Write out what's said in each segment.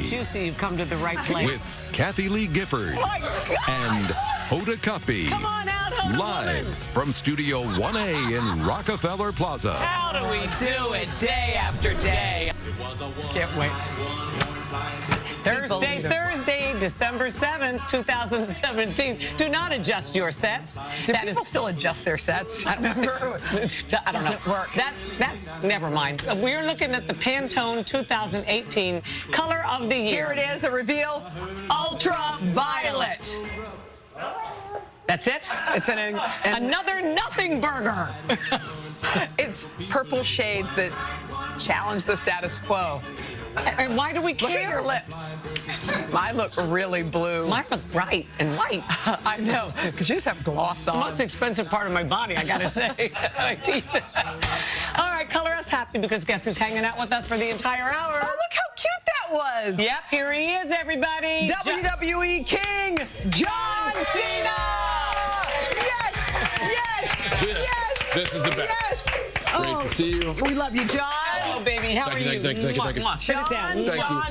juicy, you've come to the right place. With Kathie Lee Gifford and Hoda Come on out, Hoda live woman. from Studio 1A in Rockefeller Plaza. How do we do it day after day? Can't wait. Thursday, December 7th, 2017. Do not adjust your sets. Do people still adjust their sets? I don't know. Doesn't work. That's never mind. We're looking at the Pantone 2018 Color of the Year. Here it is, a reveal. Ultraviolet. That's it? It's Another nothing burger. It's purple shades that challenge the status quo. And why do we care? Look at your lips. Mine look really blue. Mine look bright and white. I know, because you just have gloss on. It's the most expensive part of my body, I gotta say. My teeth. All right, color us happy, because guess who's hanging out with us for the entire hour? Oh, look how cute that was. Yep, here he is, everybody. WWE King, John Cena. Yes, yes, yes. This is the best. Yes. Great to see you. We love you, John. Oh, baby, how are you? Thank you. Sit it down.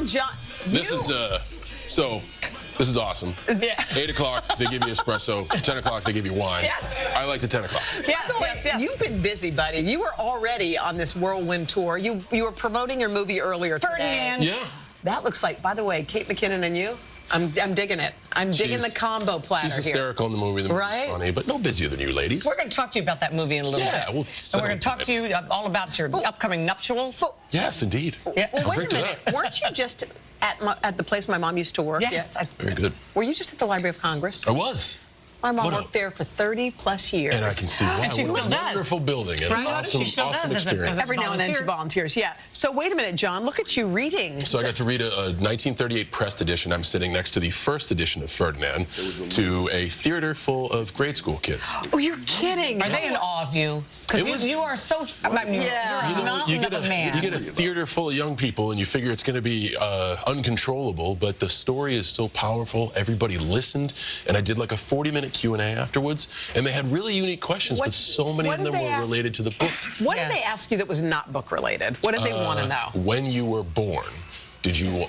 John. This is this is awesome. Yeah. 8 o'clock, they give you espresso. 10 o'clock, they give you wine. Yes. I like the 10 o'clock. Yes. You've been busy, buddy. You were already on this whirlwind tour. You were promoting your movie earlier today. Ferdinand. Yeah. That looks like, by the way, Kate McKinnon and you. I'm digging it. I'm digging the combo platter She's here. hysterical in the movie. The movie's Right? funny, but no busier than you ladies. We're going to talk to you about that movie in a little bit. Yeah, we'll and we're going to talk to you all about your upcoming nuptials. Yes, indeed. Yeah. Well, I'll wait drink a to minute. that. Weren't you just at the place my mom used to work? Yes. Yeah. Very good. Were you just at the Library of Congress? I was. My mom What worked there for 30-plus years. And I can see why. And she What still a does. wonderful building and Right? an awesome, She still awesome does as a experience. Every now and then she volunteer. volunteers, yeah. So wait a minute, John. Look at you reading. So I got to read a 1938 pressed edition. I'm sitting next to the first edition of Ferdinand to a theater full of grade school kids. Oh, you're kidding. Are they in awe of you? Because you are so, I mean, Yeah. you're a mountain of a man. You get a theater full of young people, and you figure it's going to be uncontrollable, but the story is so powerful. Everybody listened, and I did like a 40-minute Q&A afterwards, and they had really unique questions, but so many of them were related to the book. What did they ask you that was not book related? What did they want to know? When you were born, did you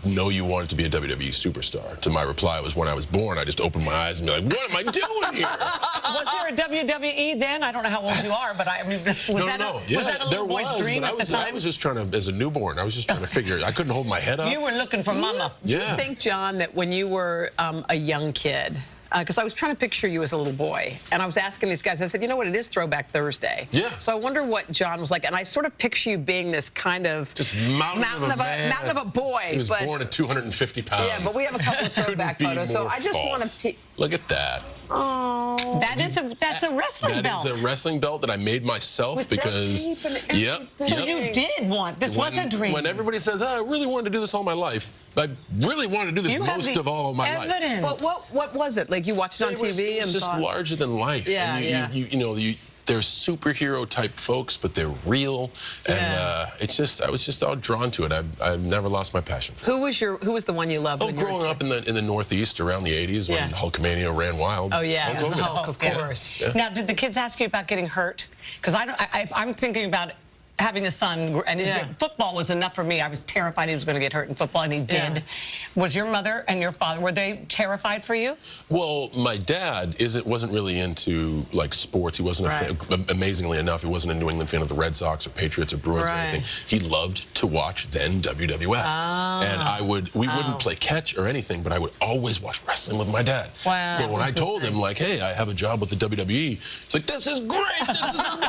know you wanted to be a WWE superstar? To my reply was, when I was born, I just opened my eyes and be like, what am I doing here? Was there a WWE then? I don't know how old you are, but I mean, was that a little boy's dream at the time? I was just trying to, as a newborn, I was just trying to figure it. I couldn't hold my head up. You were looking for mama. Do you think, John, that when you were a young kid, because I was trying to picture you as a little boy, and I was asking these guys, I said, you know what, it is Throwback Thursday. Yeah. So I wonder what John was like, and I sort of picture you being this kind of just mountain of a boy. He was born at 250 pounds. Yeah, but we have a couple of throwback photos, so I just want to... Look at that. Oh. That's a wrestling belt. That is a wrestling belt that I made myself With because... duct tape and everything. So you did want, this was a dream. When everybody says, I really wanted to do this all my life, I really wanted to do this most of all of my life. But what was it? Like you watched it on TV it was and just thought... larger than life. Yeah, and you know, they're superhero type folks, but they're real, and I was just all drawn to it. I've never lost my passion for it. Who was the one you loved? Oh, growing up in the Northeast around the 80s when Hulkamania ran wild. Oh yeah, it was the Hulk, of course. Yeah. Now, did the kids ask you about getting hurt? Because I'm thinking about having a son, and football was enough for me. I was terrified he was going to get hurt in football, and he did. Was your mother and your father, were they terrified for you? Well, my dad wasn't really into like sports. He wasn't a fan, amazingly enough, he wasn't a New England fan of the Red Sox or Patriots or Bruins or anything. He loved to watch then WWF. And we wouldn't play catch or anything, but I would always watch wrestling with my dad. Wow. So when I told him, like, hey, I have a job with the WWE, he's like, this is great. This is amazing.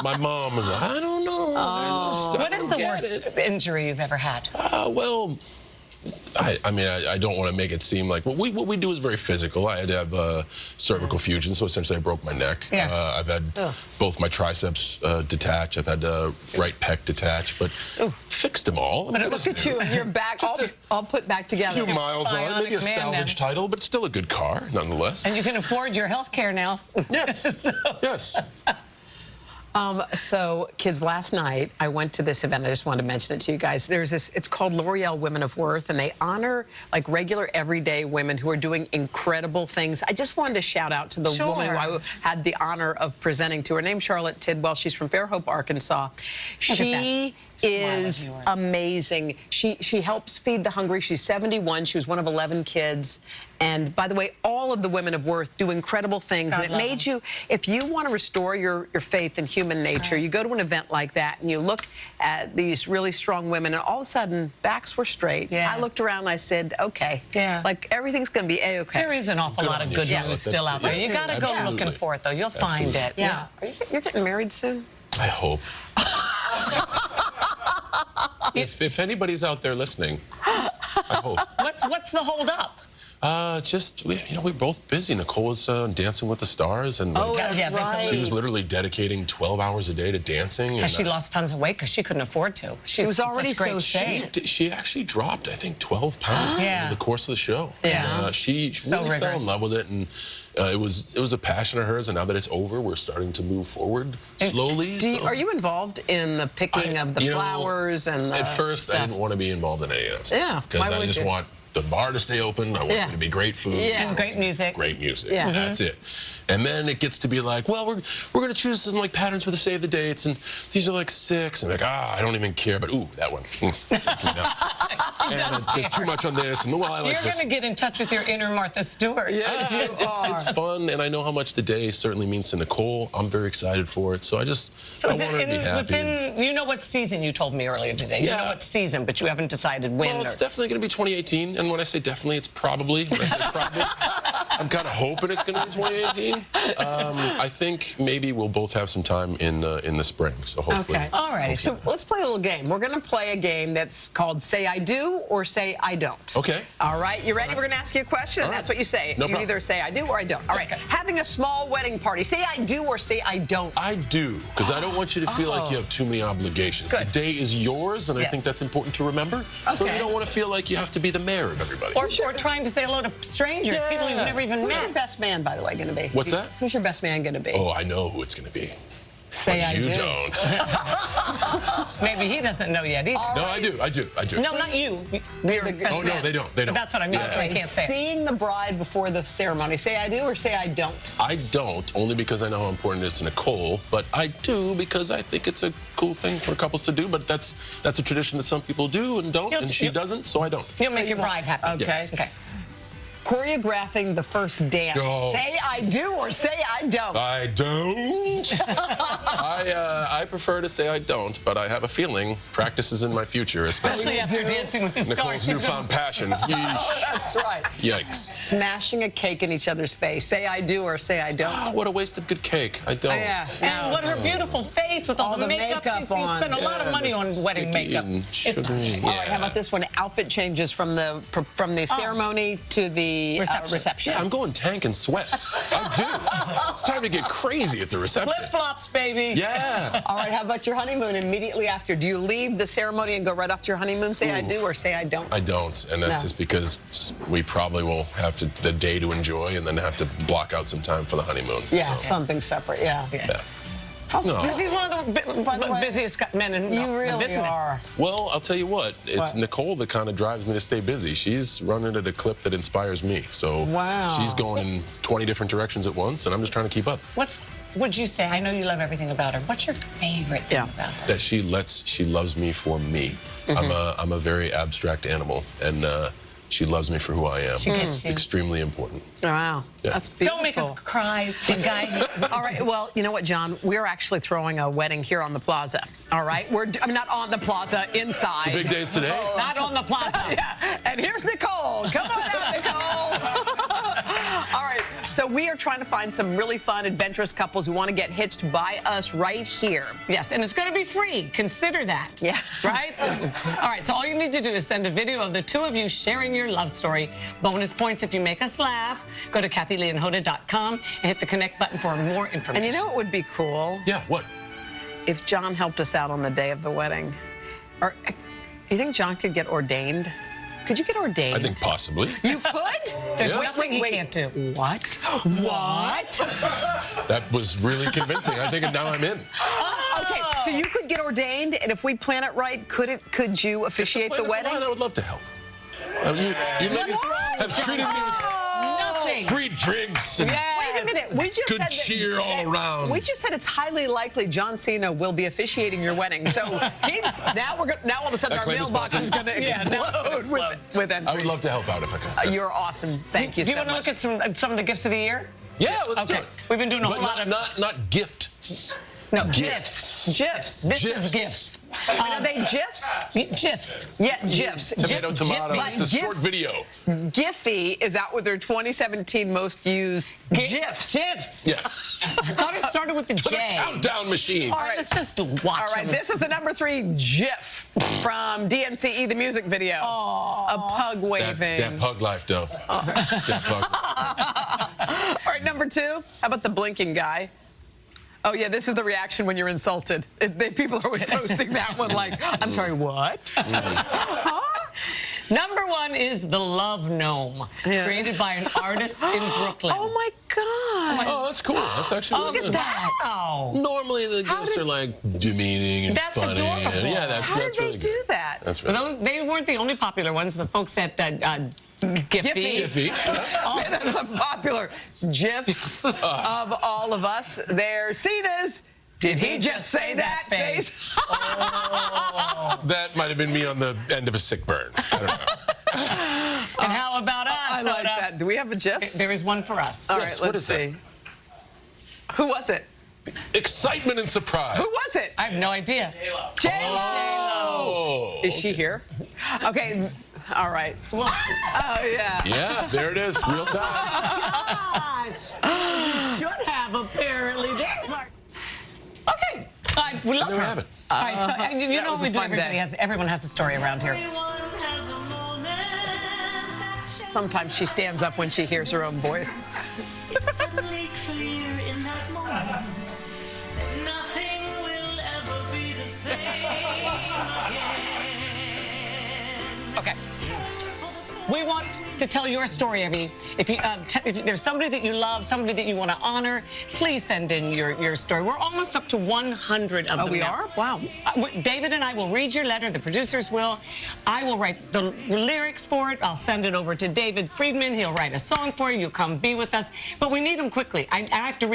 My mom was like, I don't know. What is the worst injury you've ever had? Well, I mean, I don't want to make it seem like what we do is very physical. I had to have cervical fusion, so essentially I broke my neck. I've had both my triceps detached. I've had right pec detached, but fixed them all. But look at you, you're back, all put back together. A few miles on it, maybe a salvage title, but still a good car, nonetheless. And you can afford your health care now. Yes, yes. So, kids, last night I went to this event. I just wanted to mention it to you guys. There's this, it's called L'Oreal Women of Worth, and they honor like regular, everyday women who are doing incredible things. I just wanted to shout out to the woman who I had the honor of presenting to. Her name's Charlotte Tidwell. She's from Fairhope, Arkansas. She is amazing. She helps feed the hungry. She's 71. She was one of 11 kids. And by the way, all of the women of worth do incredible things. And it made you, if you want to restore your faith in human nature, you go to an event like that and you look at these really strong women and all of a sudden backs were straight. I looked around and I said, okay, like everything's going to be A-okay. There is an awful lot of good news still out there. You got to go looking for it, though. You'll find it. Yeah. You're getting married soon? I hope. if anybody's out there listening, I hope. What's the hold up? Just, we're both busy. Nicole was Dancing with the Stars, and that's right. She was literally dedicating 12 hours a day to dancing. Has she lost tons of weight because she couldn't afford to? She was already so shape. She actually dropped, I think, 12 pounds over the course of the show. Yeah. She really fell in love with it, and it was a passion of hers. And now that it's over, we're starting to move forward slowly. Are you involved in the picking of the flowers and the At first, I didn't want to be involved in any of that stuff. Yeah. Because I just want the bar to stay open. I want there to be great food. And great music. Great music. That's it. And then it gets to be like, well, we're going to choose some like patterns for the save the dates, and these are like 6. And like, I don't even care, but ooh, that one. And there's too much on this. And well, I like You're going to get in touch with your inner Martha Stewart. Yeah, it's fun, and I know how much the day certainly means to Nicole. I'm very excited for it, so I want her to be happy. You know what season you told me earlier today. You know what season, but you haven't decided when. Well, it's definitely going to be 2018, and when I say definitely, it's probably. When I say probably, I'm kind of hoping it's going to be 2018. I think maybe we'll both have some time in the spring, so hopefully. Okay. All right. So let's play a little game. We're going to play a game that's called Say I Do or Say I Don't. Okay. All right. You ready? We're going to ask you a question, and that's what you say. No you problem. either say I do or I don't. All right. Having a small wedding party. Say I do or say I don't. I do, because I don't want you to feel like you have too many obligations. The day is yours, and I think that's important to remember. So you don't want to feel like you have to be the mayor of everybody. Or trying to say hello to strangers, people you've never even met. Who's your best man, by the way, going to be? What's that? Who's your best man going to be? Oh, I know who it's going to be. Say I do. You don't. Maybe he doesn't know yet either. No, I do. No, not you. Oh, no, they don't. That's what I mean. That's why I can't say it. Seeing the bride before the ceremony. Say I do or say I don't? I don't, only because I know how important it is to Nicole, but I do because I think it's a cool thing for couples to do, but that's a tradition that some people do and don't, and she doesn't, so I don't. You'll make your bride happy. Okay. Yes. Okay. Choreographing the first dance. Oh. Say I do or say I don't? I don't. I prefer to say I don't, but I have a feeling practice is in my future, Especially after Dancing with the Stars. Nicole's newfound passion. That's right. Yikes. Smashing a cake in each other's face. Say I do or say I don't. Oh, what a waste of good cake. I don't. And what her beautiful face with all the makeup. She spent a lot of money on wedding makeup. It's all right, how about this one? Outfit changes from the ceremony to the reception. Yeah, I'm going tank and sweats. I do. It's time to get crazy at the reception. Flip-flops, baby. Yeah. All right, how about your honeymoon immediately after? Do you leave the ceremony and go right off to your honeymoon? Say I do or say I don't? I don't, and that's just because we probably will have the day to enjoy and then have to block out some time for the honeymoon. Yeah, so. something separate, yeah. Because he's one of the busiest men in the business. Are. Well, I'll tell you what. It's Nicole that kind of drives me to stay busy. She's running at a clip that inspires me. So she's going in 20 different directions at once, and I'm just trying to keep up. Would you say? I know you love everything about her. What's your favorite thing about her? That she loves me for me. I'm a very abstract animal, and she loves me for who I am. She gets you. Extremely important. Wow, that's beautiful. Don't make us cry, big guy. All right, well, you know what, John? We're actually throwing a wedding here on the plaza. All right, I'm not on the plaza, inside. The big days today. Not on the plaza. And here's Nicole. Come on out, Nicole. All right, so we are trying to find some really fun, adventurous couples who want to get hitched by us right here. Yes, and it's going to be free. Consider that. Yeah. Right? All right, so all you need to do is send a video of the two of you sharing your love story. Bonus points if you make us laugh. Go to KathieLeeAndHoda.com and hit the connect button for more information. And you know what would be cool? Yeah, what? If John helped us out on the day of the wedding. Or, you think John could get ordained? Could you get ordained? I think possibly. You could? There's nothing he can't do. What? What? That was really convincing. I think now I'm in. Okay, so you could get ordained, and if we plan it right, could you officiate the wedding? I would love to help. You ladies have treated me with wedding. Free drinks. And Wait a minute. We just good said cheer all around. We just said it's highly likely John Cena will be officiating your wedding. So now all of a sudden That our claim is mailbox false. is going to explode with entries. I would love to help out if I could. You're awesome. Thank you Do so you want to much. look at some of the gifts of the year? Yeah, let's do Okay. it. We've been doing a whole lot of not gifts. no GIFs. GIFs. This GIFs. is gifts. Wait, are they GIFs? GIFs. Yeah, GIFs. Tomato, tomato. But It's a short video. Giphy is out with their 2017 most used GIFs. GIFs. Yes. I thought it started with the To the J. countdown machine. All right, let's just watch All right, them. this is the number 3 GIF from DNCE, the music video. A pug waving. That pug life, though. That pug. All right, number 2. How about the blinking guy? Oh, yeah, this is the reaction when you're insulted. People are always posting that one like, I'm sorry, what? Number 1 is the Love Gnome, created by an artist in Brooklyn. Oh, my God. Oh, that's cool. That's actually Look at that. Oh. Normally the gifts are like demeaning and That's funny. adorable. And, yeah, that's How did that's they really do good. that? That's really They weren't the only popular ones. The folks at Giphy. Giphy. Iffy. That's some popular GIFs of all of us. They're Cena's. Did he just say that face? That might have been me on the end of a sick burn. I don't know. And how about us? I like Hoda? that. Do we have a GIF? There is one for us. All Yes, right, what let's is see. Who was it? Excitement and surprise. Who was it? I have no idea. J-Lo. Oh. Is she here? Okay. All right. Oh, yeah. Yeah, there it is. Real time. Gosh. You should have, apparently. There's our... Okay. We love Never her. have it. All right, so you That know was what we a do. fun day. Everyone has a story around here. Sometimes she stands up when she hears her own voice. It's suddenly clear in that moment that nothing will ever be the same again. Okay. We want to tell your story, Abby. If there's somebody that you love, somebody that you want to honor, please send in your story. We're almost up to 100 of them. Oh, we now. are? Wow. David and I will read your letter. The producers will. I will write the lyrics for it. I'll send it over to David Friedman. He'll write a song for you. You'll come be with us. But we need them quickly. I have to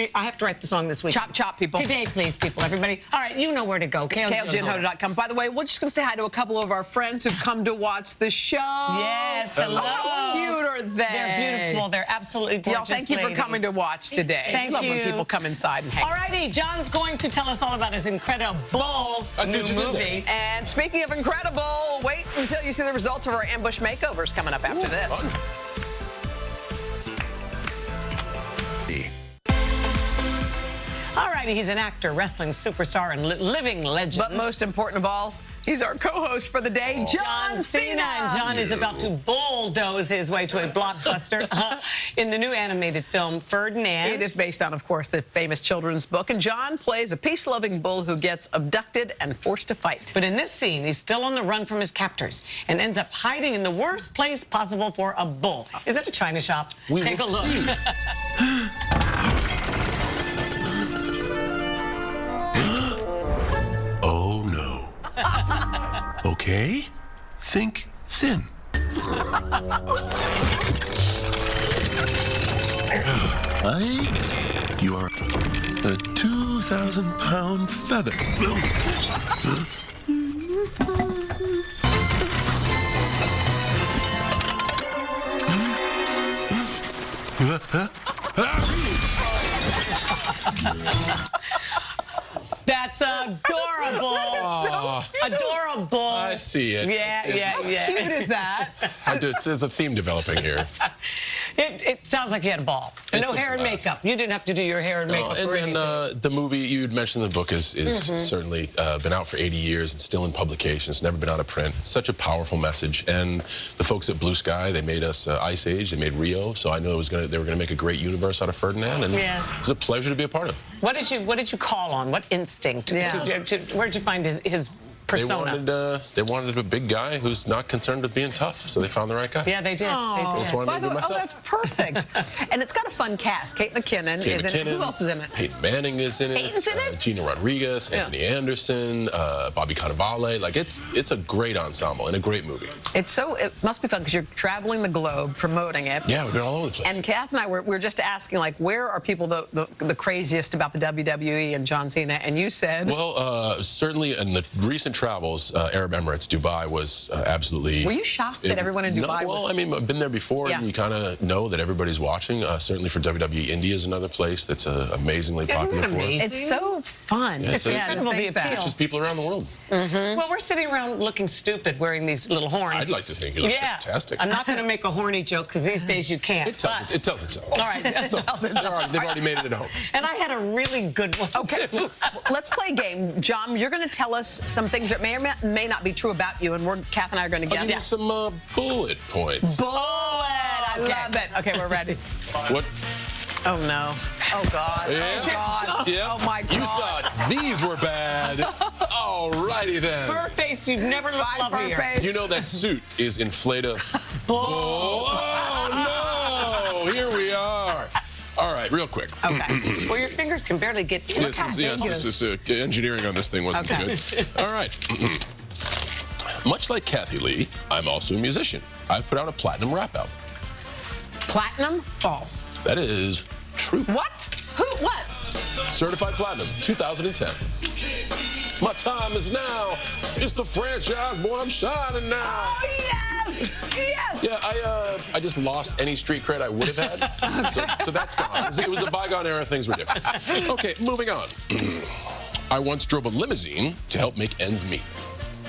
write the song this week. Chop, chop, people. Today, please, people, everybody. All right, you know where to go. KLJandHoda.com. By the way, we're just going to say hi to a couple of our friends who've come to watch the show. Yes, hello. How cute are they? They're beautiful. They're absolutely gorgeous. Y'all, thank you for coming to watch today. Thank Love you. when people come inside and hang. All righty, John's going to tell us all about his incredible That's new what you did movie. there. And speaking of incredible, wait until you see the results of our ambush makeovers coming up after this. All righty, he's an actor, wrestling superstar, and living legend. But most important of all, he's our co-host for the day, John Cena. And John is about to bulldoze his way to a blockbuster in the new animated film Ferdinand. It is based on, of course, the famous children's book, and John plays a peace-loving bull who gets abducted and forced to fight. But in this scene, he's still on the run from his captors and ends up hiding in the worst place possible for a bull. Is that a china shop? Take a look. Oh, no. Okay. Think thin. Right? You are a 2,000-pound feather. That's adorable. Adorable. I see it. Yeah. How cute is that? There's a theme developing here. It sounds like you had a ball. And It's no a hair and blast. makeup. You didn't have to do your hair and makeup And or then anything. the movie you had mentioned in the book is certainly been out for 80 years and still in publication. It's never been out of print. It's such a powerful message. And the folks at Blue Sky, they made us Ice Age. They made Rio. So I knew they were going to make a great universe out of Ferdinand. And it was a pleasure to be a part of. What did you call on? What instinct? Yeah. Where did you find his persona. They wanted a big guy who's not concerned with being tough, so they found the right guy. Yeah, they did. They did. Just wanted By to the do way, myself. that's perfect. And it's got a fun cast. Kate McKinnon is in it. Who else is in it? Peyton Manning is in it. Peyton's in it? Gina Rodriguez, Anthony Anderson, Bobby Cannavale. Like it's a great ensemble and a great movie. It must be fun because you're traveling the globe promoting it. Yeah, we've been all over the place. And Kath and I were just asking, like, where are people the craziest about the WWE and John Cena? And you said, well, certainly in the recent travels, Arab Emirates, Dubai was absolutely. Were you shocked that everyone in Dubai no, well, was? I mean, I've been there before, and you kind of know that everybody's watching. Certainly for WWE, India is another place that's amazingly popular for us. It's so fun. Yeah, It's incredible, the appeal. It's just people around the world. Well, we're sitting around looking stupid wearing these little horns. I'd like to think you look fantastic. I'm not going to make a horny joke because these days you can't. It tells itself. All right. They've already made it at home. And I had a really good one, Okay, too. let's play a game. John, you're going to tell us some things that may or may not be true about you, and Kath and I are going to I'll guess. give you some bullet points. Bullet! I love it. Okay, we're ready. What? Oh, no. Oh, God. Yeah. Oh, God. Yeah. Oh, my God. You thought these were bad. All righty then. Fur face, you'd never look Fine fur lovelier. face. You know that suit is inflatable. Oh, no! Here we are. All right, real quick. Okay. Well, your fingers can barely get in. This is engineering on this thing wasn't too good. All right. Much like Kathie Lee, I'm also a musician. I've put out a platinum rap album. Platinum? False. That is true. What? Who? What? Certified platinum, 2010. My time is now. It's the franchise, boy. I'm shining now. Oh, yes! Yes! Yeah, I just lost any street cred I would have had. So that's gone. It was a bygone era. Things were different. Okay, moving on. I once drove a limousine to help make ends meet.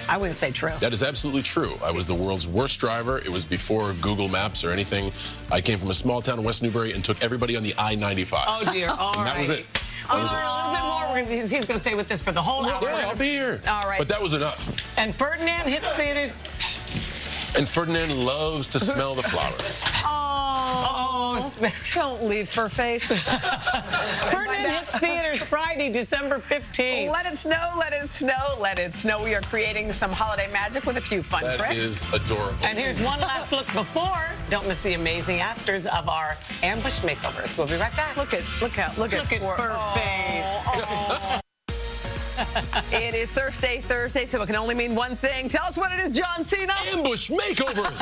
I wouldn't say true. That is absolutely true. I was the world's worst driver. It was before Google Maps or anything. I came from a small town in West Newbury and took everybody on the I-95. Oh, dear. All right. That was it. A little bit more. He's going to stay with this for the whole hour. Yeah, I'll be here. All right. But that was enough. And Ferdinand hits theaters. And Ferdinand loves to smell the flowers. Oh, Don't leave, fur face. Ferdinand hits theaters Friday, December 15th. Let it snow, let it snow, let it snow. We are creating some holiday magic with a few fun That tricks. is adorable. And here's one last look before. Don't miss the amazing afters of our ambush makeovers. We'll be right back. Look at Look at fur face. It is Thursday, so it can only mean one thing. Tell us what it is, John Cena. Ambush makeovers.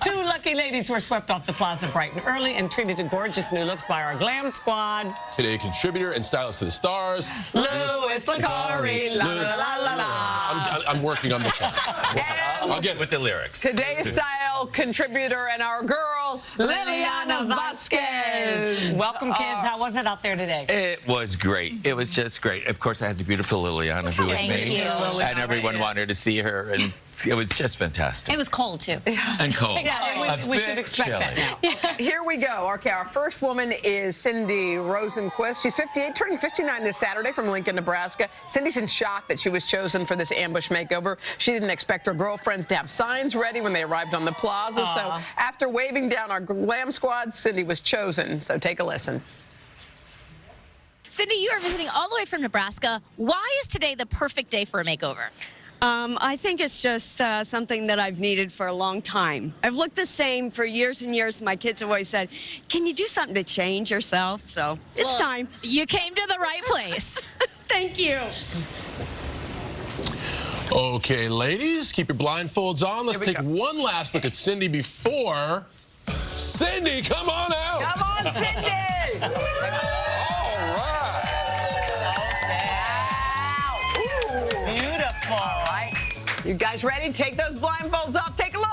Two lucky ladies were swept off the plaza bright and early and treated to gorgeous new looks by our glam squad. Today, contributor and stylist to the stars, Louis Licari, la la la la la. I'm working on the song. I'll get with the lyrics. Today's style contributor and our girl, Liliana Vasquez. Welcome, kids. How was it out there today? It was great. It was just great. Of course, I had the beautiful Liliana who with Thank me, you. and everyone wanted to see her, and it was just fantastic. It was cold, too. And cold. Yeah, we should expect that now. Here we go. Okay, our first woman is Cindy Rosenquist. She's 58, turning 59 this Saturday from Lincoln, Nebraska. Cindy's in shock that she was chosen for this ambush makeover. She didn't expect her girlfriends to have signs ready when they arrived on the plaza. So after waving down our glam squad, Cindy was chosen. So take a listen. Cindy, you are visiting all the way from Nebraska. Why is today the perfect day for a makeover? I think it's just something that I've needed for a long time. I've looked the same for years and years. My kids have always said, can you do something to change yourself? So it's time. You came to the right place. Thank you. Okay, ladies, keep your blindfolds on. Let's take one last look at Cindy before. Cindy, come on out. Come on, Cindy. Beautiful. All right. You guys ready? Take those blindfolds off. Take a look.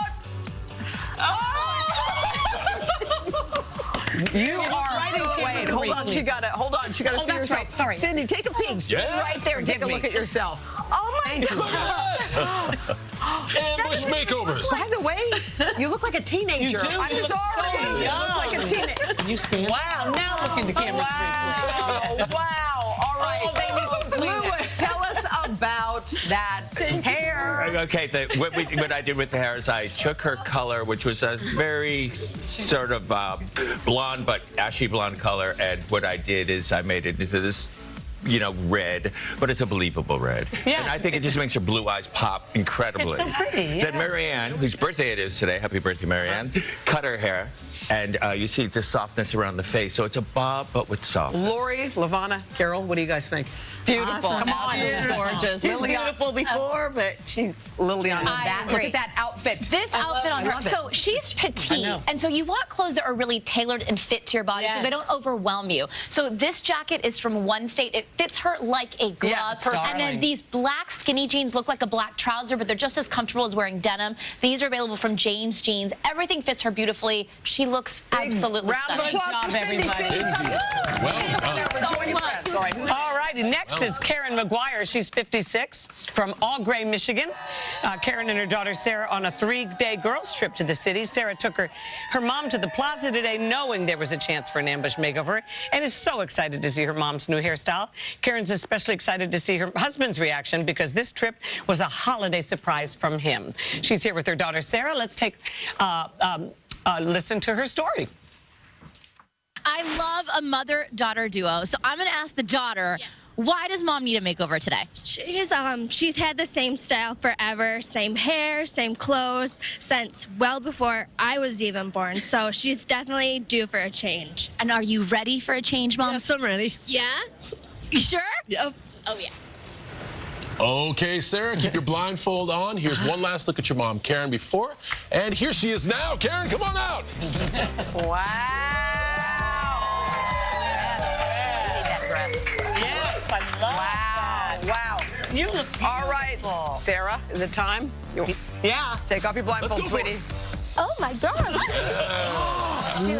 You are. Wait, hold on. She got it. Hold on. She got to see that's herself. right. Sorry. Cindy, take a peek. Yeah. Right there. Take a look at yourself. Oh my God. Ambush makeovers. By the way, you look like a teenager. You do. I'm You look so sorry. You young. look like a teenager. You stand. Wow. Now look into camera. Wow. Wow. All right. Oh, they need some Kleenex. Louis, tell us about that hair. Okay, what I did with the hair is I took her color, which was a very sort of blonde but ashy blonde color, and what I did is I made it into this you know, red, but it's a believable red. Yeah, and I think it just makes her blue eyes pop incredibly. It's so pretty, yeah. Then Marianne, whose birthday it is today, happy birthday, Marianne, cut her hair. And you see the softness around the face. So it's a bob, but with softness. Lori, Lavana, Carol, what do you guys think? Beautiful. Awesome. Come on. Beautiful. Gorgeous. She's beautiful before, but she's Liliana, I look agree. at that outfit. This outfit on her, so she's petite, and so you want clothes that are really tailored and fit to your body so they don't overwhelm you. So this jacket is from One State. It fits her like a glove. Yeah, and then these black skinny jeans look like a black trouser, but they're just as comfortable as wearing denim. These are available from James Jeans. Everything fits her beautifully. She looks absolutely Round of stunning. applause for Cindy. Cindy, Well done. join your friends. All right. All right, next is Karen McGuire. She's 56 from All Gray, Michigan. Karen and her daughter Sarah on a 3-day girls trip to the city. Sarah took her mom to the plaza today knowing there was a chance for an ambush makeover and is so excited to see her mom's new hairstyle. Karen's especially excited to see her husband's reaction because this trip was a holiday surprise from him. She's here with her daughter Sarah. Let's take listen to her story. I love a mother-daughter duo, so I'm going to ask the daughter, why does mom need a makeover today? She's had the same style forever, same hair, same clothes since well before I was even born. So she's definitely due for a change. And are you ready for a change, Mom? Yes, I'm ready. Yeah? You sure? Yep. Oh, yeah. Okay, Sarah, keep your blindfold on. Here's one last look at your mom, Karen, before. And here she is now. Karen, come on out. Wow. Yes, I love that. Wow. You look beautiful. All right. Sarah, is it time? Yeah. Take off your blindfold, Let's go for sweetie. Oh my God.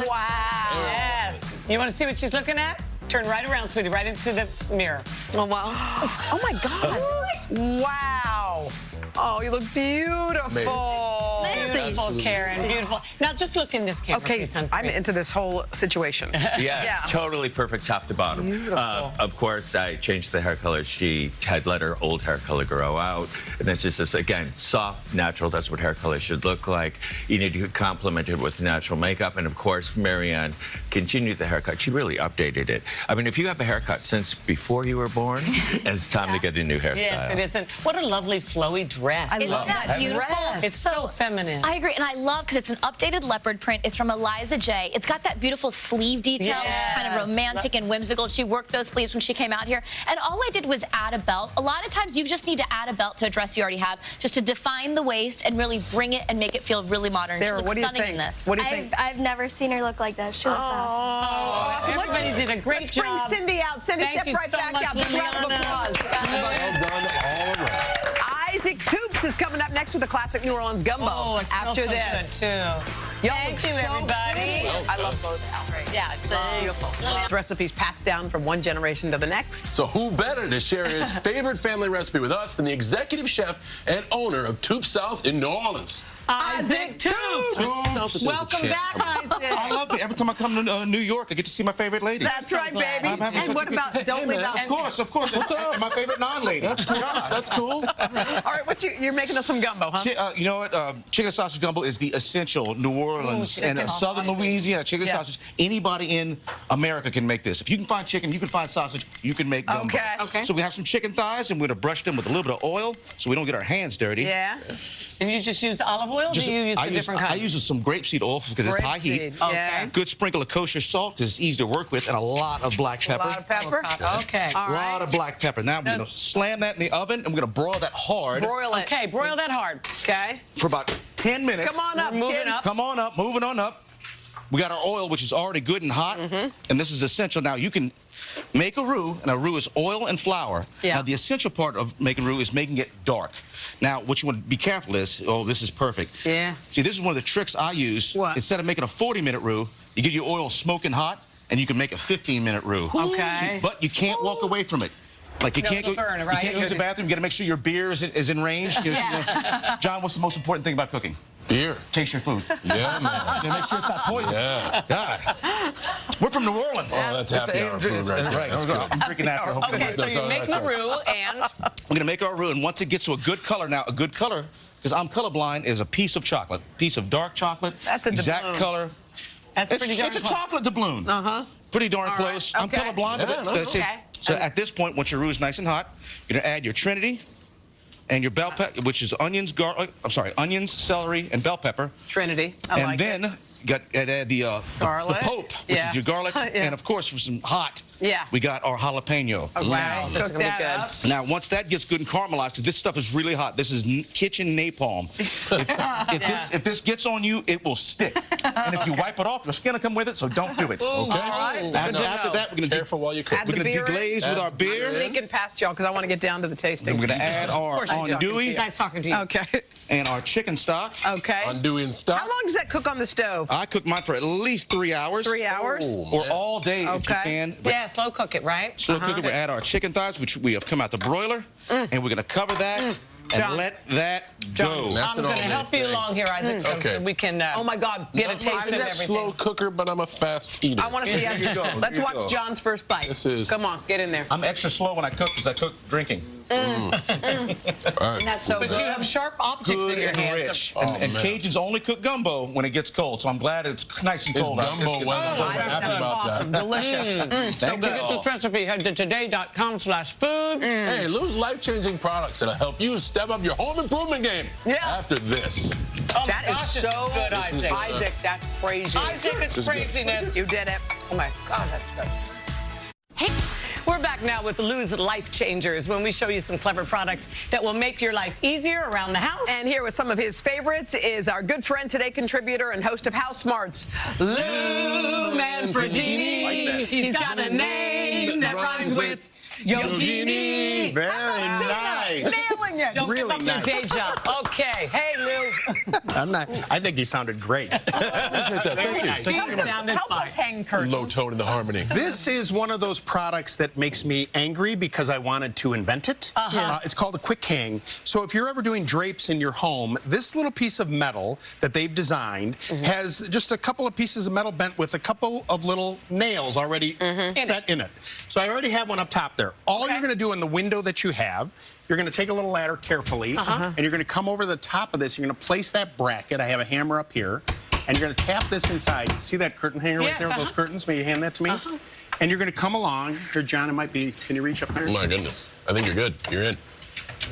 Wow. Yes. You want to see what she's looking at? Turn right around, sweetie, right into the mirror. Oh, wow. Oh, my God. Wow. Oh, you look beautiful. Beautiful, Karen. Beautiful. Now, just look in this camera, Okay, please, hon. I'm into this whole situation. Yeah, it's totally perfect top to bottom. Of course, I changed the hair color. She had let her old hair color grow out. And it's just this, again, soft, natural. That's what hair color should look like. You need to complement it with natural makeup. And of course, Marianne continued the haircut. She really updated it. I mean, if you have a haircut since before you were born, it's time to get a new hairstyle. Yes, it isn't. What a lovely flowy dress. Isn't that beautiful? It's so feminine. I agree, and I love because it's an updated leopard print. It's from Eliza J. It's got that beautiful sleeve detail. Yes. It's kind of romantic and whimsical. She worked those sleeves when she came out here. And all I did was add a belt. A lot of times you just need to add a belt to a dress you already have, just to define the waist and really bring it and make it feel really modern. Sarah, she looks what do you stunning think? in this. What do you think? I've never seen her look like that. She looks awesome. Everybody did a great Let's job. bring Cindy out. Cindy, Thank step you right so back much, out. Big round of Liliana. applause. Well done all around. Isaac Toops is coming up next with a classic New Orleans gumbo. Oh, it smells after so this. good, too. Y'all Thank look you, so everybody. pretty. I love both. Yeah, it's beautiful. Recipes passed down from one generation to the next. So who better to share his favorite family recipe with us than the executive chef and owner of Toop South in New Orleans? Isaac Toops. Welcome back, Isaac. I love it. Every time I come to New York, I get to see my favorite lady. That's so right, glad. baby. I'm having And such what a good- about don't leave out? Of course. And my favorite non-lady. That's cool. That's cool. All right, you're making us some gumbo, huh? You know what? Chicken sausage gumbo is the essential New Orleans and southern Louisiana chicken sausage. Anybody in America can make this. If you can find chicken, you can find sausage, you can make gumbo. Okay. So we have some chicken thighs, and we're going to brush them with a little bit of oil so we don't get our hands dirty. Yeah. And you just use olive oil, or do you use a different kind? I use some grapeseed oil because it's high heat. Yeah. Good sprinkle of kosher salt because it's easy to work with, and a lot of black pepper. A lot of pepper. Okay. All A right. lot of black pepper. Now we're going to slam that in the oven, and we're going to broil that hard Broil it. Okay, broil that hard. Okay. for about 10 minutes. Come on up, Moving kids. up. Come on up, moving on up. We got our oil, which is already good and hot, and this is essential. Now, you can make a roux, and a roux is oil and flour. Yeah. Now, the essential part of making roux is making it dark. Now, what you want to be careful is, oh, this is perfect. Yeah. See, this is one of the tricks I use. What? Instead of making a 40-minute roux, you get your oil smoking hot, and you can make a 15-minute roux. Okay. But you can't walk away from it. Like you No, can't it'll go. burn, You right? can't use the bathroom. You got to make sure your beer is in range. John, what's the most important thing about cooking? Beer. Taste your food. Yeah, man. You make sure it's not poison. Yeah. God. We're from New Orleans. Oh, that's happy hour food right there. That's good. I'm drinking after. Okay, so you make the roux, and We're gonna make our roux, and once it gets to a good color, now a good color, because I'm colorblind, is a piece of chocolate, piece of dark chocolate. That's a exact doubloon. color. that's pretty darn It's a close. chocolate doubloon. Pretty darn All close. right. I'm Okay. colorblind, Yeah, but no, that's it. okay. So at this point, once your roux is nice and hot, you're gonna add your Trinity and your bell pepper, which is onions, celery, and bell pepper. Trinity. And then you got to add the Pope, which is your garlic, and of course, for some hot, we got our jalapeno. Oh, wow, this is gonna be good. Now, once that gets good and caramelized, 'cause this stuff is really hot. This is kitchen napalm. If this gets on you, it will stick. And if you wipe it off, your skin will come with it. So don't do it. Okay. All right. After that, we're gonna careful while you cook. We're gonna deglaze with our beer. I'm sneaking past y'all because I want to get down to the tasting. Then we're gonna add our andouille. Nice talking to you. Okay. And our chicken stock. Okay. Andouille and stock. How long does that cook on the stove? I cook mine for at least 3 hours. 3 hours? Or all day if you can. But Yeah, slow cook it, right? slow cook it. We add our chicken thighs, which we have come out the broiler, and we're gonna cover that and let that go. That's I'm an going to all-day help you thing. along here, Isaac, so we can Oh my God. get a taste of I'm a everything. Slow cooker, but I'm a fast eater. I want to see how you go. Let's Here you watch go. John's first bite. This is- Come on, get in there. I'm extra slow when I cook because I cook drinking. All right. And that's so But good. you have sharp optics Good in your and hands. rich. Oh, And man. Cajuns only cook gumbo when it gets cold, so I'm glad it's nice and It's cold out. gumbo weather. I think Happy that's about that. awesome. Delicious. So to get this recipe, head to today.com/food. Hey, Lou's life-changing products that'll help you step up your home improvement game. Yeah. After this. Oh my That gosh, is this so good, This is, Isaac. Isaac, that's crazy. Isaac, it's craziness. You did it. Oh my God, that's good. Hey, we're back now with Lou's Life Changers, when we show you some clever products that will make your life easier around the house. And here with some of his favorites is our good friend today, contributor and host of House Smarts, Lou Manfredini. Like that. He's got a name that rhymes with Yogini. Very nice. Nailing it. Don't Really give up your nice. day job. Okay. Hey, Lou. I think he sounded great. Thank you. You sounded Help fine. us hang curtains. Low tone in the harmony. This is one of those products that makes me angry because I wanted to invent it. It's called a quick hang. So if you're ever doing drapes in your home, this little piece of metal that they've designed has just a couple of pieces of metal bent with a couple of little nails already set in it. So I already have one up top there. All you're going to do in the window that you have, you're going to take a little ladder carefully, and you're going to come over the top of this. You're going to place that bracket. I have a hammer up here, and you're going to tap this inside. See that curtain hanger right there with those curtains? May you hand that to me? And you're going to come along. Here, John, it might be. Can you reach up there? Oh my goodness. I think you're good. You're in.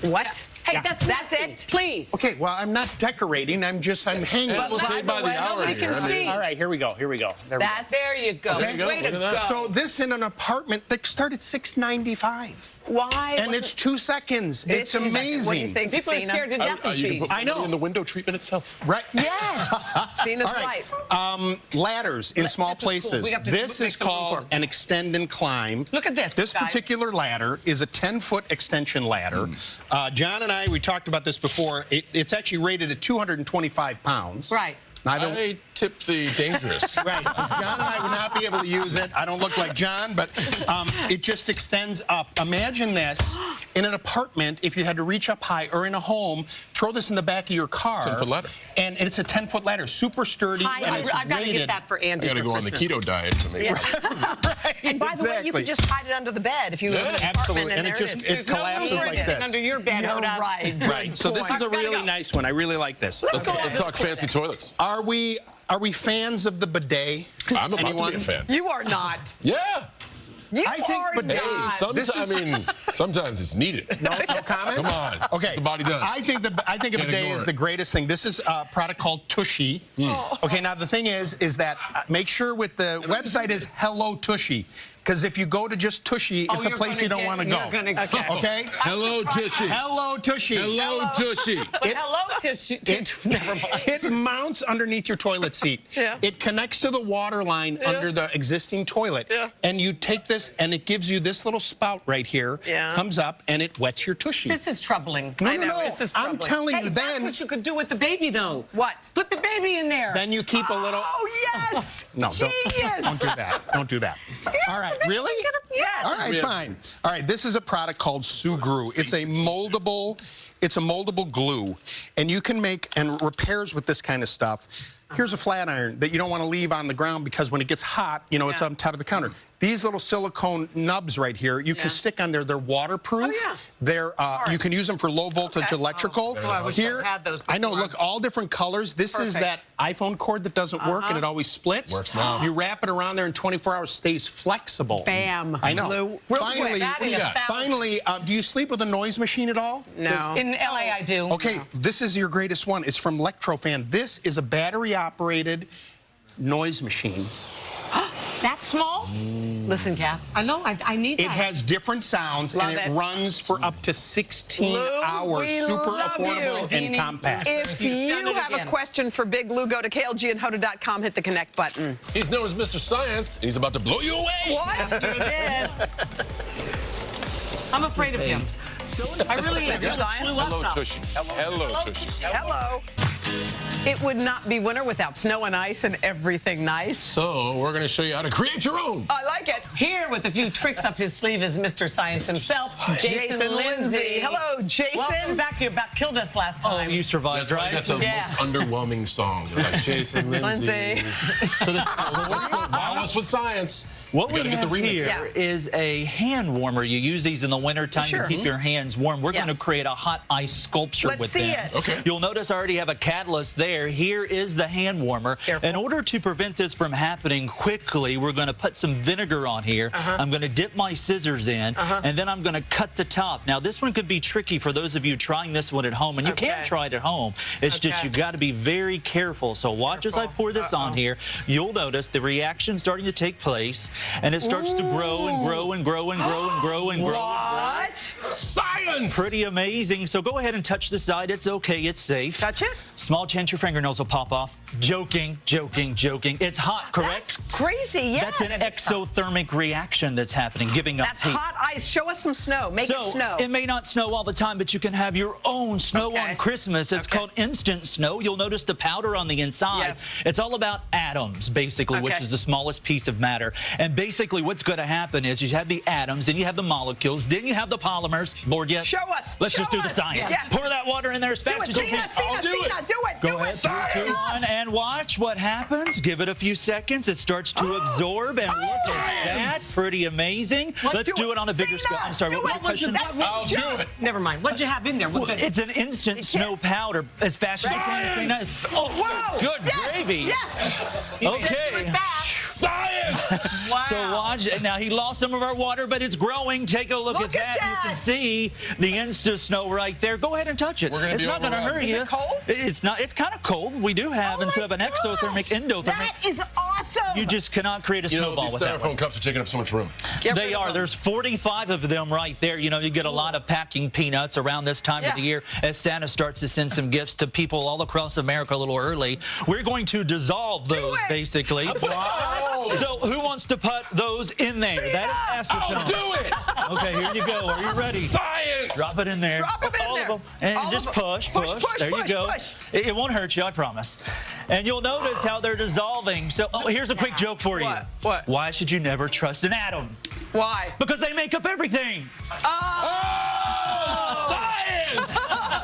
What? Hey, Yeah. that's That's messy. it? Please. Okay, well, I'm not decorating. I'm hanging. We'll pay by the hour nobody here. can see. All right, here we go. Here we go. There we go. There you go. There you go. Way to Look at that. go. So this in an apartment that started $695. Why? And it's 2 seconds. It's What do you amazing. think, People are Cena? scared to death of You can these. put I know. money in the window treatment itself. Right? Yes. Cena's All right. right. Ladders in small this is cool. places. We have to This make is some room called for 'em. an extend and climb. Look at this, This guys. particular ladder is a 10-foot extension ladder. John and I, we talked about this before. It's actually rated at 225 pounds. Right. Neither. I tip the dangerous. Right. So John and I would not be able to use it. I don't look like John, but it just extends up. Imagine this in an apartment, if you had to reach up high, or in a home, throw this in the back of your car. 10-foot ladder. And it's a 10-foot ladder, super sturdy. and it's I've got to get rated. that for Andy. I got to for go on the Christmas. keto diet to make sure. Right, And by the way, you exactly. can just hide it under the bed if you live in an Absolutely, apartment. and it there just is. it There's no collapses room like for this. Under your bed, You're Hoda. right. Right. So this is a Gotta really go. nice one. I really like this. Let's talk fancy toilets. Are we fans of the bidet? I'm about Anyone? to be a fan. You are not. Yeah. You I think are bidets- not. Sometimes it's needed. No comment? Come on. That's Okay. what the body does. I think a Can't bidet ignore is it. the greatest thing. This is a product called Tushy. Okay, now the thing is that make sure with the website is Hello Tushy. Because if you go to just Tushy, it's a you're place you gonna don't want to go. You're gonna go. Okay? Hello, Tushy. Hello Tushy. Hello, Tushy. But hello, never mind. It mounts underneath your toilet seat. Yeah. It connects to the water line under the existing toilet. Yeah. And you take this, and it gives you this little spout right here. Yeah. Comes up, and it wets your tushy. This is troubling. No, I no, know, no. This is I'm troubling. telling Hey, you, that's then what you could do with the baby, though. What? Put the baby in there. then you keep a little. Oh, yes. No, don't Genius. do that. Don't do that. All right, really? Yes. All right, fine. All right, this is a product called Sugru. It's a moldable glue, and you can make and repairs with this kind of stuff. Here's a flat iron that you don't want to leave on the ground because when it gets hot, you know, it's on top of the counter. these little silicone nubs right here, you can stick on there. They're waterproof. Oh, yeah. They're you can use them for low voltage electrical. Oh, I wish I Here, had those I know. before. Look, all different colors. This is that iPhone cord that doesn't work and it always splits. Works now. You wrap it around there in 24 hours, stays flexible. Bam. I know. Lou, real Finally, quick. finally, do you sleep with a noise machine at all? No. In LA, I do. Okay, this is your greatest one. It's from Electrofan. This is a battery-operated noise machine. That small? Listen, Kath. I know. I need that. It has different sounds, Love and it it. runs for up to 16 Lou, hours. we Super love affordable you. and compact. If You've done you it have a again. question for Big Lou, go to klgandhoda.com, hit the connect button. He's known as Mr. Science, and he's about to blow you away. What? Do this. I'm afraid of him. I really am. Mr. Science? Blew us Hello, up. Tushy. Hello, Tushy. Hello. It would not be winter without snow and ice and everything nice. So we're going to show you how to create your own. I like it. Here with a few tricks up his sleeve is Mr. Science himself, Jason Lindsay. Hello, Jason. Welcome back. You about killed us last time. You survived, That's right. right? That's the Yeah. most underwhelming song. They're like Jason Lindsay. So this Wow us with science. What we we gotta get have the remix. here is a hand warmer. You use these in the wintertime to keep your hands warm. We're Yeah. going to create a hot ice sculpture Let's with see them. it. Okay. You'll notice I already have a catalyst there. Here is the hand warmer. Careful. In order to prevent this from happening quickly, we're going to put some vinegar on here. I'm going to dip my scissors in, and then I'm going to cut the top. Now, this one could be tricky for those of you trying this one at home, and you can try it at home. It's just you've got to be very careful. So watch as I pour this on here. You'll notice the reaction starting to take place, and it starts to grow and grow and grow and grow and grow and grow. What? Science! Pretty amazing. So go ahead and touch the side. It's okay. It's safe. Touch it? Small chance your fingernails will pop off. Joking, joking, joking. It's hot, correct? That's crazy, yes. That's an exothermic reaction that's happening, giving up That's heat. hot ice. Show us some snow. Make So it snow. it may not snow all the time, but you can have your own snow Okay. on Christmas. It's called instant snow. You'll notice the powder on the inside. Yes. It's all about atoms, basically, which Okay. is the smallest piece of matter. And basically what's going to happen is you have the atoms, then you have the molecules, then you have the polymers. Bored yet? Show us. Let's Show just do the us. science. Yes. Pour that water in there as Do fast it, as you can. Cena, do it. Go ahead, 3, 2, 1, and watch what happens. Give it a few seconds. It starts to absorb, and look at that. Pretty amazing. Let's do it on a bigger scale. I'm sorry, what was your question? I'll do it. Never mind. What'd you have in there? Well, it's an instant snow powder as fast as you can. Nice. Oh, Whoa. good gravy. Yes. Okay. Science! Wow. So watch. Now he lost some of our water, but it's growing. Take a look at that. You can see the instant snow right there. Go ahead and touch it. We're gonna It's be not going to overrun. hurt Is you. it cold? It's not. It's kind of cold. We do have instead of an exothermic, endothermic. That is awesome. You just cannot create a You know, snowball these with that one. styrofoam cups are taking up so much room. They are. There's 45 of them right there. You know, you get a lot of packing peanuts around this time of the year as Santa starts to send some gifts to people all across America a little early. We're going to dissolve those, basically. Wow. So who wants to put those in there? That is acetone. I'll do it! Okay, here you go. Are you ready? Science! Drop it in there. Drop 'em in All there. of them. And All just of 'em. push. Push. There you go. Push. It won't hurt you, I promise. And you'll notice how they're dissolving. So here's a quick joke for you. What? Why should you never trust an atom? Why? Because they make up everything. Oh, science!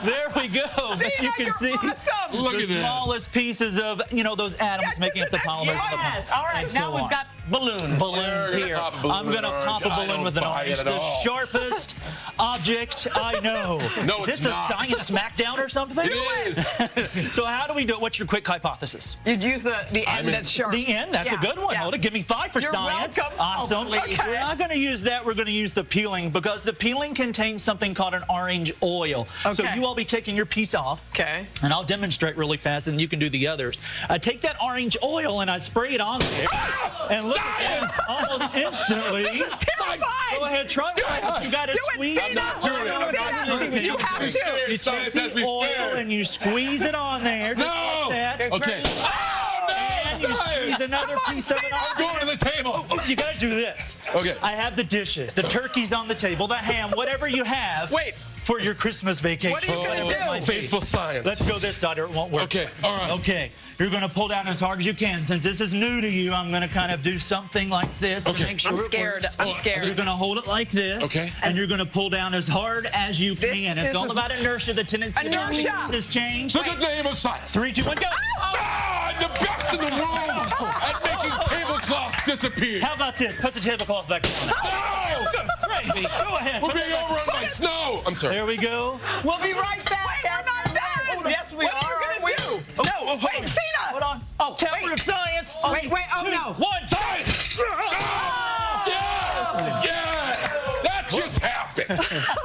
There we go. But you can see awesome. Look the at this. smallest pieces of, you know, those atoms Get making to up the the next polymers. one. Yes. All right. And Now so we've on. got balloons. Balloons We're gonna here. pop a balloon I'm going to with an pop a orange. I balloon with an don't buy orange. it at The all. sharpest object I know. No, is it's this not. a science smackdown or something? It is. So how do we do it? What's your quick hypothesis? You'd use the end that's sharp. The end. That's a good one. Yeah. Hoda, give me 5 for You're science. welcome. Awesome. Oh, please. We're not going to use that. We're going to use the peeling because the peeling contains something called an orange oil. So Okay. you all be taking your piece off. Okay. And I'll demonstrate really fast, and you can do the others. I take that orange oil and I spray it on there. And look at this, almost instantly. This is terrifying. Go ahead, try it. You got to Do it, squeeze Cena. You have to. You Science take has the me oil scared. and you squeeze it on there. just No! like that. Okay. Oh, And no! you squeeze Science! another piece of it on I'm going to the table. You got to do this. Okay. I have the dishes, the turkey's on the table, the ham, whatever you have. Wait. For your Christmas vacation. What are you gonna Whatever it do? might be. Faithful science. Let's go this side or it won't work. Okay, all right. Okay, you're gonna pull down as hard as you can. Since this is new to you, I'm gonna kind of do something like this to Okay. make sure I'm it scared. works. I'm scared. You're gonna hold it like this. Okay. And you're gonna pull down as hard as you This can. It's is all about inertia. The tendency to Inertia. has changed. Look at the name of science. 3, 2, 1, go. Ah, I'm the best in the world at making tablecloth tablecloths disappeared. How about this? Put the tablecloth back on. No! Crazy. Go ahead. We're being overrun by snow. I'm sorry. There we go. We'll be right back. Wait, we're not done. Yes, we what are. What are you going to do? No, wait, Cena. Hold on. Oh, Tower of Science. Wait, oh, no. 1, time. Yes! Yes! That just happened.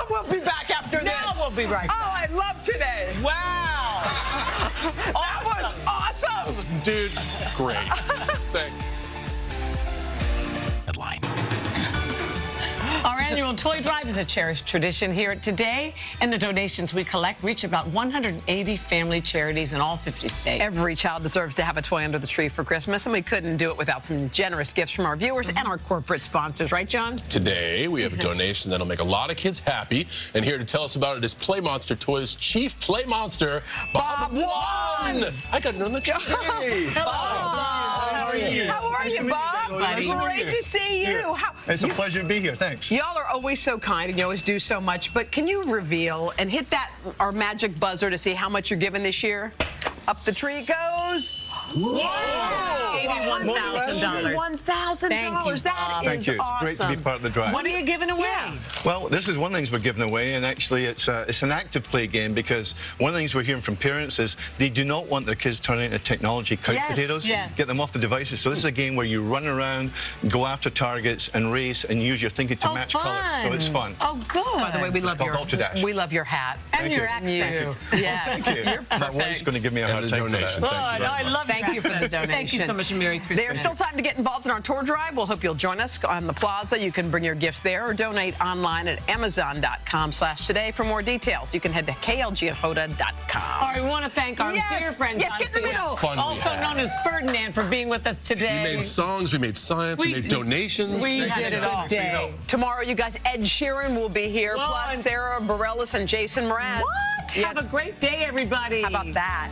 We'll be back after this. Now we'll be right back. Oh, I love today. Wow. That was awesome. Dude, great. Thank you. Headline. Our annual toy drive is a cherished tradition here at Today, and the donations we collect reach about 180 family charities in all 50 states. Every child deserves to have a toy under the tree for Christmas, and we couldn't do it without some generous gifts from our viewers and our corporate sponsors, right, John? Today, we have a donation that'll make a lot of kids happy, and here to tell us about it is Play Monster Toys Chief Play Monster, Bob Wan. I got it on the job. Hello, Bob. How are you? How are you, Bob? Great to see you. It's a pleasure to be here. Thanks. Y'all are always so kind and you always do so much, but can you reveal and hit our magic buzzer to see how much you're giving this year? Up the tree it goes. Whoa! $81,000. $81,000. That Thank is you. It's awesome. great to be part of the drive. What are you giving away? Yeah. Well, this is one of the things we're giving away, and actually it's an active play game because one of the things we're hearing from parents is they do not want their kids turning into technology couch potatoes. Yes. Get them off the devices. So this is a game where you run around, go after targets, and race, and use your thinking to match colors. So it's fun. Oh, good. By the way, we love your hat. And your accent. Yes. Thank you. My wife's going to give me a hard time for that. I love Thank you for the donation. Thank you so much, and Merry Christmas. There's still time to get involved in our tour drive. We'll hope you'll join us on the plaza. You can bring your gifts there or donate online at Amazon.com/today. For more details, you can head to klgandhoda.com. All right, we want to thank our dear friend, Yes, get in the middle. also known as Ferdinand, for being with us today. We made songs, we made science, we made donations. We did it all day. Tomorrow, you guys, Ed Sheeran will be here, Well, plus Sarah Bareilles and Jason Mraz. What? Have a great day, everybody. How about that?